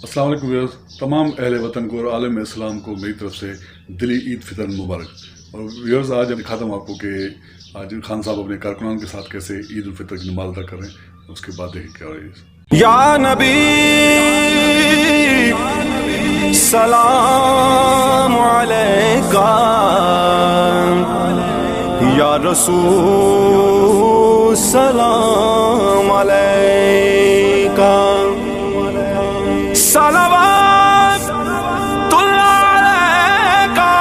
अस्सलाम वालेकुम व्यूअर्स, तमाम अहले वतन को और आलम इस्लाम को मेरी तरफ से दिली ईद फितर मुबारक। और व्यूअर्स, आज मैं दिखाता हूँ आपको कि आज खान साहब अपने कारकुनान के साथ कैसे ईद उल फितर की नमाज अदा कर रहे हैं। उसके बाद देखिए क्या हो रही है। या नबी सलाम अलैका, या रसूल सलाम अलैका, सलावतुल्लाह अलैका,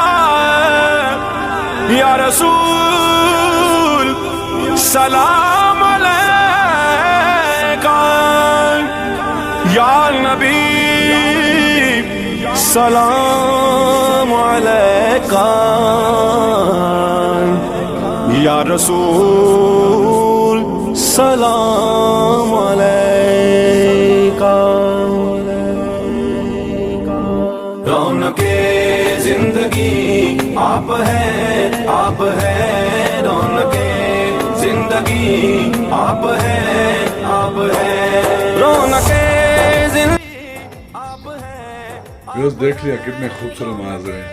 या रसूल सलाम अलैका, या नबी सलाम अलैका, या रसूल सलाम अलैका। रौनके जिंदगी आप है, आप है, रौनके जिंदगी आप है, आप है, रौनके जिंदगी आप है। व्यूअर्स, देख लिया कितने खूबसूरत मनाज़र हैं।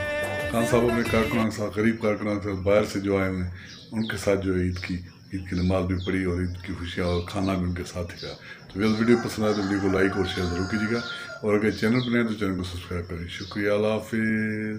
खान साहब अपने कारकुनान के साथ, गरीब कारकुनान के साथ, बाहर से जो आए हुए हैं उनके साथ जो है ईद की नमाज भी पढ़ी और ईद की खुशियाँ और खाना भी उनके साथ ही का। तो व्यूअर्स, वीडियो पसंद आए तो वीडियो को लाइक और शेयर ज़रूर कीजिएगा, और अगर चैनल पर नए हैं तो चैनल को सब्सक्राइब करें। शुक्रिया, अल्लाह हाफिज़।